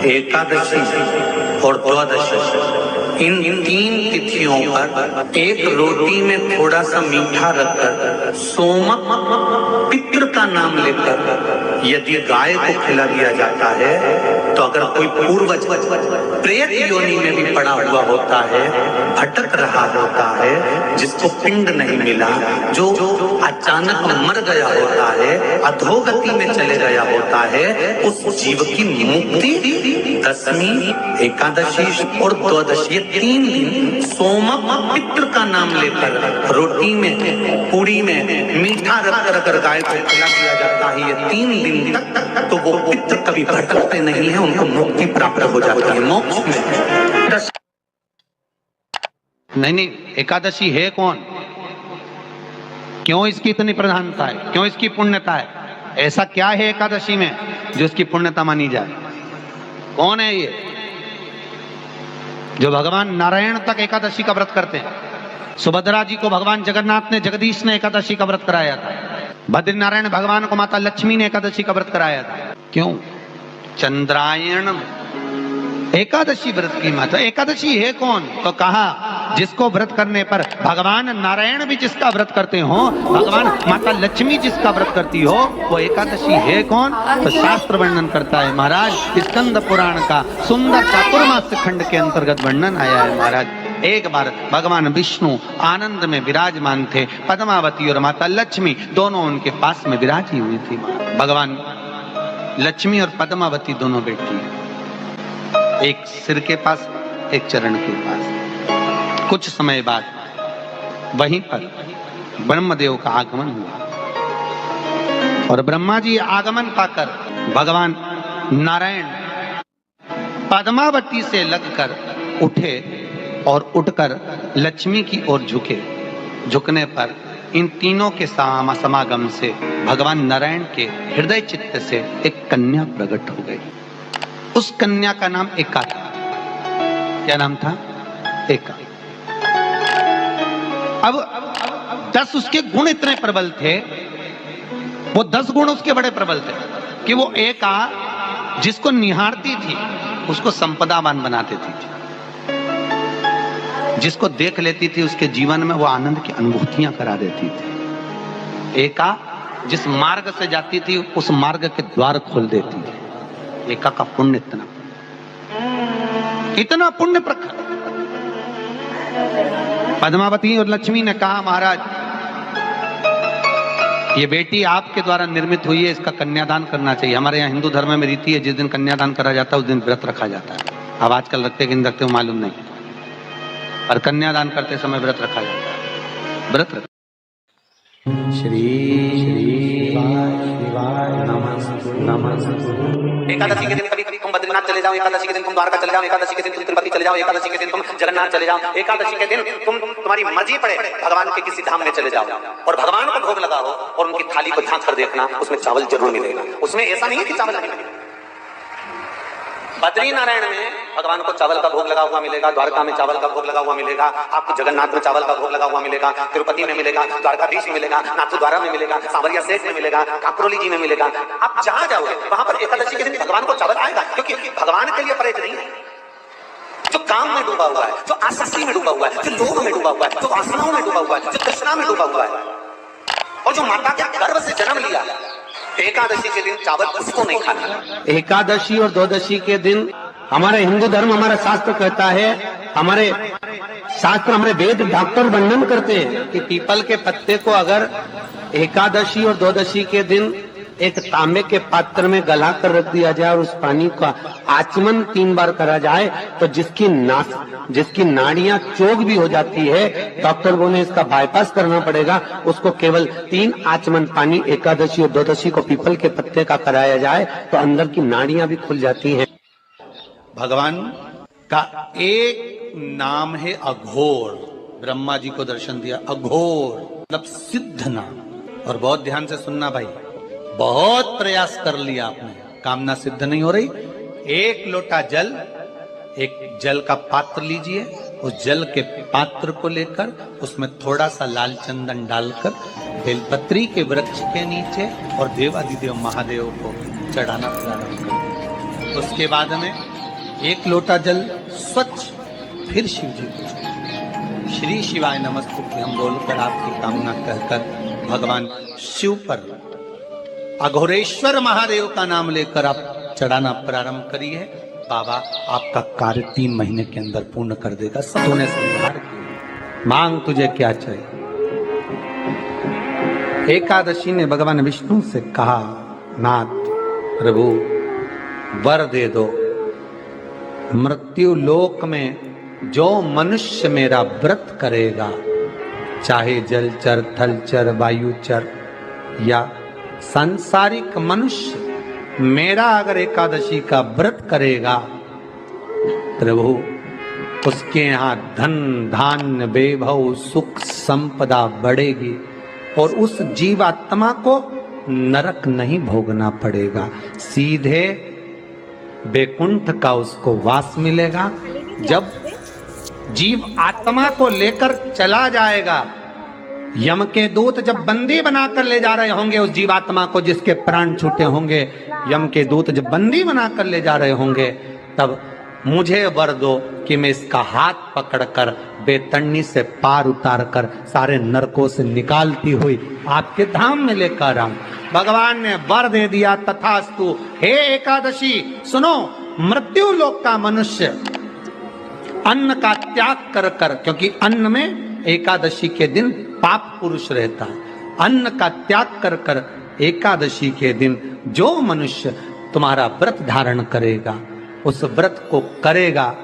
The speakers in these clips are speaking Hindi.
एकादशी और द्वादशी, इन 3 तिथियों पर एक रोटी में थोड़ा सा मीठा रखकर सोमक पितृ का नाम लेकर यदि गाय को खिला दिया जाता है, तो अगर कोई पूर्वज प्रेत योनि में भी पड़ा हुआ होता है, भटक रहा होता है, जिसको पिंड नहीं मिला, जो अचानक मर गया होता है, अधोगति में चले गया होता है, उस जीव की मुक्ति दशमी, एकादशी और द्वादशी, ये 3 दिन सोमक पितृ का नाम लेकर रोटी में, पूरी में मीठा रखकर अगर गाय को खिला दिया जाता है, ये 3 दिन तक, तो वो पितृ कभी भटकते नहीं है, उनको मुक्ति प्राप्त हो जाती है, मोक्ष में। नहीं, एकादशी है कौन? क्यों इसकी इतनी प्रधानता है? क्यों इसकी पुण्यता है? ऐसा क्या है एकादशी में जो इसकी पुण्यता मानी जाए? कौन है ये जो भगवान नारायण तक एकादशी का व्रत करते हैं? सुभद्रा जी को भगवान जगन्नाथ ने, जगदीश ने एकादशी का व्रत कराया था। बद्रीनारायण भगवान को माता लक्ष्मी ने एकादशी का व्रत कराया था। क्यों? चंद्रायण एकादशी व्रत की माता। एकादशी है कौन? तो कहा जिसको व्रत करने पर भगवान नारायण भी जिसका व्रत करते हो, भगवान माता लक्ष्मी जिसका व्रत करती हो, वो एकादशी है कौन? तो शास्त्र वर्णन करता है महाराज, स्कंद पुराण का सुंदर चातुर्मास्य खंड के अंतर्गत वर्णन आया है महाराज। एक बार भगवान विष्णु आनंद में विराजमान थे, पद्मावती और माता लक्ष्मी दोनों उनके पास में विराजी हुई थी। भगवान लक्ष्मी और पद्मावती दोनों बेटी, एक सिर के पास, एक चरण के पास। कुछ समय बाद वहीं पर ब्रह्मदेव का आगमन हुआ और ब्रह्मा जी आगमन पाकर भगवान नारायण पद्मावती से लगकर उठे और उठकर लक्ष्मी की ओर झुके। झुकने पर इन तीनों के समागम से भगवान नारायण के हृदय चित्त से एक कन्या प्रकट हो गई। उस कन्या का नाम एका था। क्या नाम था? एका। अब 10 उसके गुण इतने प्रबल थे, वो 10 गुण उसके बड़े प्रबल थे कि वो एका जिसको निहारती थी उसको संपदावान बना देती थी। जिसको देख लेती थी उसके जीवन में वो आनंद की अनुभूतियां करा देती थी। एका जिस मार्ग से जाती थी उस मार्ग के द्वार खोल देती थी। एका का पुण्य इतना पुण्य प्रखर। पद्मावती और लक्ष्मी ने कहा महाराज ये बेटी आपके द्वारा निर्मित हुई है, इसका कन्यादान करना चाहिए। हमारे यहाँ हिंदू धर्म में रीति है, जिस दिन कन्यादान करा जाता है उस दिन व्रत रखा जाता है। अब आजकल रखते कि नहीं रखते हो मालूम नहीं, और कन्यादान करते समय व्रत रखा जाता है। व्रत रख श्री एकादशी के दिन कभी कभी तुम बद्रीनाथ चले जाओ, एकादशी के दिन तुम द्वारका चले जाओ, एकादशी के दिन तुम तिरुपति चले जाओ, एकादशी के दिन तुम जगन्नाथ चले जाओ, एकादशी के दिन तुम्हारी मर्जी पड़े भगवान के किसी धाम में चले जाओ और भगवान को भोग लगाओ और उनकी थाली को झांक कर देखना, उसमें चावल जरूर मिलेगा। उसमें ऐसा नहीं है कि चावल नहीं मिलेगा। बद्री नारायण में भगवान को चावल का भोग लगा हुआ मिलेगा, द्वारका में चावल का भोग लगा हुआ मिलेगा, आपको जगन्नाथ में चावल का भोग लगा हुआ मिलेगा, तिरुपति में मिलेगा, द्वारकाधीश में मिलेगा, नाथद्वारा में मिलेगा, सांवरिया सेठ में मिलेगा, काकरोली जी में मिलेगा। आप जहां जाओगे वहां पर एकादशी के दिन भगवान को चावल आएगा, क्योंकि भगवान के लिए परहेज नहीं है। जो काम में डूबा हुआ है, जो आसक्ति में डूबा हुआ है, जो लोभ में डूबा हुआ है, जो वासनाओं में डूबा हुआ है, जो तृष्णा में डूबा हुआ है, और जो माता के गर्भ से जन्म लिया, एकादशी के दिन चावल उसको नहीं खाना। एकादशी और द्वादशी के दिन हमारे हिंदू धर्म, हमारा शास्त्र कहता है, हमारे शास्त्र, हमारे वेद डॉक्टर वर्णन करते हैं कि पीपल के पत्ते को अगर एकादशी और द्वादशी के दिन एक तांबे के पात्र में गला कर रख दिया जाए और उस पानी का आचमन 3 बार करा जाए तो जिसकी नाड़ियां चोक भी हो जाती है, डॉक्टर बोले इसका बाईपास करना पड़ेगा, उसको केवल 3 आचमन पानी एकादशी और द्वादशी को पीपल के पत्ते का कराया जाए तो अंदर की नाड़ियां भी खुल जाती हैं। भगवान का एक नाम है अघोर। ब्रह्मा जी को दर्शन दिया, अघोर मतलब सिद्ध नाम। और बहुत ध्यान से सुनना भाई, बहुत प्रयास कर लिया आपने, कामना सिद्ध नहीं हो रही। 1 लोटा जल, एक जल का पात्र लीजिए, उस जल के पात्र को लेकर उसमें थोड़ा सा लाल चंदन डालकर बेलपत्री के वृक्ष के नीचे और देवादिदेव महादेव को चढ़ाना प्रारंभ करें। उसके बाद में एक लोटा जल स्वच्छ फिर शिव जी को श्री शिवाय नमस्तुभ्यं हम बोलकर आपकी कामना कहकर भगवान शिव पर अघोरेश्वर महादेव का नाम लेकर आप चढ़ाना प्रारंभ करिए। बाबा आपका कार्य 3 महीने के अंदर पूर्ण कर देगा। सबों ने स्वीकार किया। मांग तुझे क्या चाहिए। एकादशी ने भगवान विष्णु से कहा, नाथ प्रभु वर दे दो, मृत्यु लोक में जो मनुष्य मेरा व्रत करेगा, चाहे जलचर थलचर वायुचर या सांसारिक मनुष्य, मेरा अगर एकादशी का व्रत करेगा प्रभु, उसके यहाँ धन धान्य वैभव सुख संपदा बढ़ेगी और उस जीवात्मा को नरक नहीं भोगना पड़ेगा, सीधे बैकुंठ का उसको वास मिलेगा। जब जीव आत्मा को लेकर चला जाएगा, यम के दूत जब बंदी बनाकर ले जा रहे होंगे उस जीवात्मा को, जिसके प्राण छूटे होंगे, यम के दूत जब बंदी बनाकर ले जा रहे होंगे, तब मुझे वर दो कि मैं इसका हाथ पकड़कर बेतन्नी से पार उतार कर सारे नरकों से निकालती हुई आपके धाम में लेकर आऊं। भगवान ने वर दे दिया, तथास्तु। हे एकादशी सुनो, मृत्यु लोक का मनुष्य अन्न का त्याग कर कर, क्योंकि अन्न में एकादशी के दिन पाप पुरुष रहता है, अन्न का त्याग कर कर एकादशी के दिन जो मनुष्य तुम्हारा व्रत धारण करेगा, उस व्रत को करेगा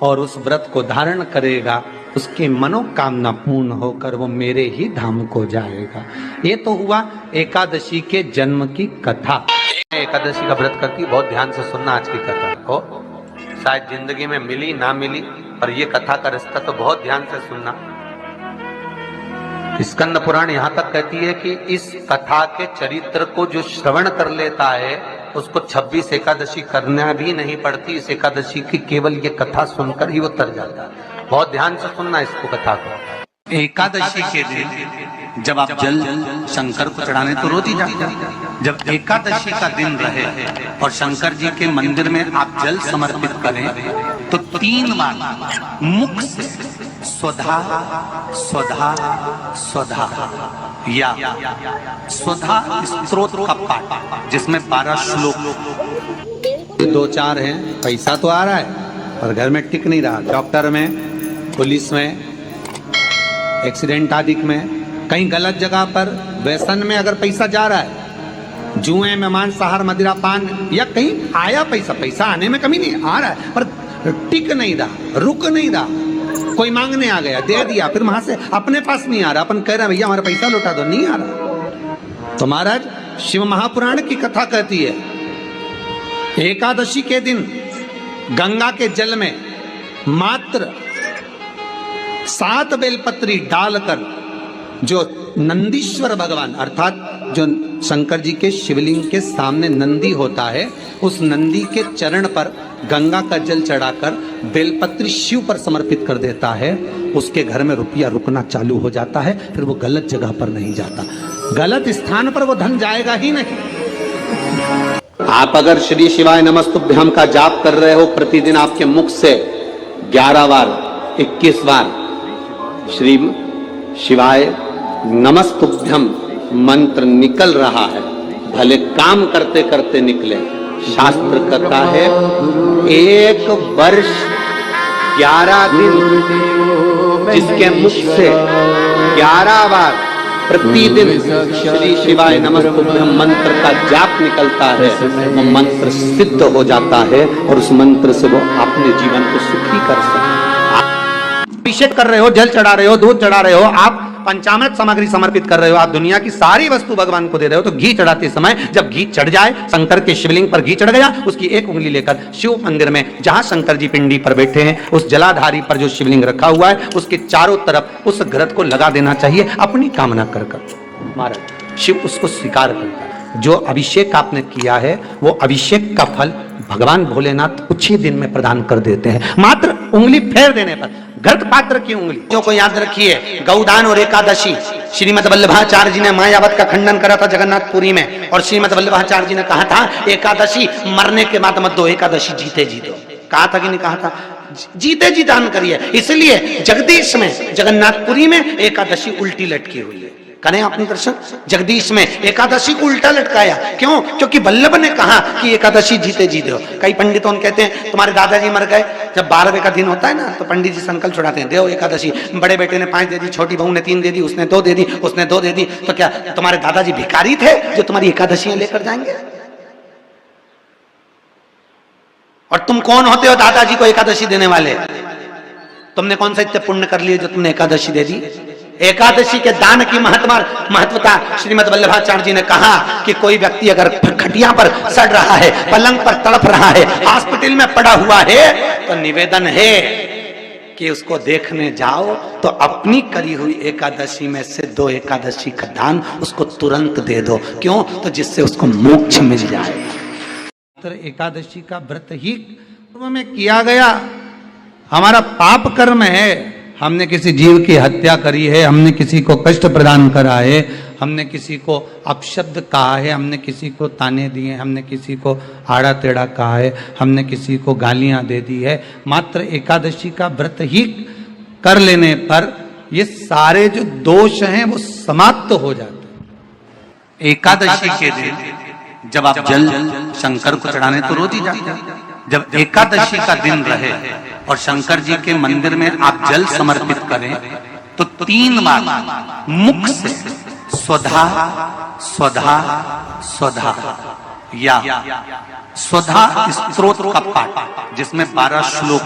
और उस व्रत को धारण करेगा, उसकी मनोकामना पूर्ण होकर वो मेरे ही धाम को जाएगा। ये तो हुआ एकादशी के जन्म की कथा। एकादशी का व्रत करती, बहुत ध्यान से सुनना आज की कथा को, शायद जिंदगी में मिली ना मिली, पर ये कथा का रिश्ता तो बहुत ध्यान से सुनना। स्कंद पुराण यहाँ तक कहती है कि इस कथा के चरित्र को जो श्रवण कर लेता है उसको 26 एकादशी करना भी नहीं पड़ती। इस एकादशी की केवल ये कथा सुनकर ही वो तर जाता है। बहुत ध्यान से सुनना इसको, कथा को। एकादशी के दिन जब आप जल शंकर को चढ़ाने तो रोज ही जाते हैं। जब एकादशी का दिन रहे और शंकर जी के मंदिर में आप जल समर्पित करें तो 3 बार मुख से स्वधा स्वधा स्वधा या स्वधा स्तोत्र का पाठ, जिसमें 12 श्लोक 2-4 हैं। पैसा तो आ रहा है पर घर में टिक नहीं रहा। डॉक्टर में, पुलिस में, एक्सीडेंट आदि में, कहीं गलत जगह पर व्यसन में अगर पैसा जा रहा है, जुए में, मांसाहार, मदिरा पान, या कहीं आया पैसा आने में कमी नहीं, आ रहा है पर टिक नहीं रहा, रुक नहीं रहा। कोई मांगने आ गया, दे दिया, फिर वहां से अपने पास नहीं आ रहा, अपन कह रहे हैं भैया हमारा पैसा लौटा दो, नहीं आ रहा। तो महाराज शिव महापुराण की कथा कहती है, एकादशी के दिन गंगा के जल में मात्र 7 बेलपत्री डालकर जो नंदीश्वर भगवान, अर्थात जो शंकर जी के शिवलिंग के सामने नंदी होता है, उस नंदी के चरण पर गंगा का जल चढ़ाकर बेलपत्री शिव पर समर्पित कर देता है, उसके घर में रुपया रुकना चालू हो जाता है। फिर वो गलत जगह पर नहीं जाता, गलत स्थान पर वो धन जाएगा ही नहीं। आप अगर श्री शिवाय नमस्तुभ्यम का जाप कर रहे हो, प्रतिदिन आपके मुख से 11 बार 21 बार श्री शिवाय नमस्तुभ्यम मंत्र निकल रहा है, भले काम करते करते निकले। शास्त्र कहता है 1 वर्ष 11 दिन जिसके मुख से 11 बार प्रतिदिन श्री शिवाय नमस्तुभ्यम मंत्र का जाप निकलता है, वो मंत्र सिद्ध हो जाता है और उस मंत्र से वो अपने जीवन को सुखी कर सकते। अभिषेक कर रहे हो, जल चढ़ा रहे हो, दूध चढ़ा रहे हो, आप पंचामृत सामग्री समर्पित कर रहे हो, आप दुनिया की सारी वस्तु भगवान को दे रहे हो, तो घी चढ़ाते समय जब घी चढ़ जाए, शंकर के शिवलिंग पर घी चढ़ गया, उसकी 1 उंगली लेकर शिव मंदिर में जहां शंकर जी पिंडी पर बैठे हैं, उस जलाधारी पर जो शिवलिंग रखा हुआ है, उसके चारों तरफ उस घृत को लगा देना चाहिए, अपनी कामना कर कर। महाराज शिव उसको स्वीकार करता है। जो अभिषेक आपने किया है वो अभिषेक का फल भगवान भोलेनाथ कुछ ही दिन में प्रदान कर देते हैं, मात्र उंगली फेर देने पर। घृत पात्र की उंगली को याद रखिए। गौदान और एकादशी, श्रीमद वल्लभाचार्य जी ने मायावत का खंडन करा था जगन्नाथपुरी में, और श्रीमद वल्लभाचार्य जी ने कहा था एकादशी मरने के बाद मत दो, एकादशी जीते जी दो। कहा था कि नहीं कहा था? जीते जी दान करिए। इसलिए जगदीश में, जगन्नाथपुरी में एकादशी उल्टी लटकी हुई है। करें आपने दर्शन? जगदीश में एकादशी को उल्टा लटकाया, क्यों? क्योंकि वल्लभ ने कहा कि एकादशी जीते जी दो। कई पंडितों कहते हैं तुम्हारे दादाजी मर गए, जब 12वें का दिन होता है ना तो पंडित जी संकल्प छुड़ाते हैं, देव एकादशी। बड़े बेटे ने 5 दे दी, छोटी बहू ने 3 दे दी, उसने 2 दे दी, उसने 2 दे दी, तो क्या तुम्हारे दादाजी भिखारी थे जो तुम्हारी एकादशियां लेकर जाएंगे? और तुम कौन होते हो दादाजी को एकादशी देने वाले? तुमने कौन सा इतने पुण्य कर लिए जो तुमने एकादशी दे दी? एकादशी के दान की महत्वता श्रीमद् वल्लभाचार्य जी ने कहा कि कोई व्यक्ति अगर खटिया पर सड़ रहा है, पलंग पर तड़प रहा है, हॉस्पिटल में पड़ा हुआ है, तो निवेदन है कि उसको देखने जाओ तो अपनी करी हुई एकादशी में से 2 एकादशी का दान उसको तुरंत दे दो। क्यों? तो जिससे उसको मोक्ष मिल जाए। एकादशी का व्रत ही पूर्व में किया गया हमारा पाप कर्म है। हमने किसी जीव की हत्या करी है, हमने किसी को कष्ट प्रदान करा है, हमने किसी को अपशब्द कहा है, हमने किसी को ताने दिए, हमने किसी को आड़ा टेढ़ा कहा है, हमने किसी को गालियां दे दी है। मात्र एकादशी का व्रत ही कर लेने पर ये सारे जो दोष हैं वो समाप्त हो जाते हैं। एकादशी के दिन जब आप जल शंकर को चढ़ाने तो रोज ही जाते हैं। जब एकादशी का दिन रहे और शंकर जी के मंदिर में आप जल समर्पित करें तो 3 बार मुख से स्वधा स्वधा स्वधा या स्वधा स्तोत्र का पाठ, जिसमें 12 श्लोक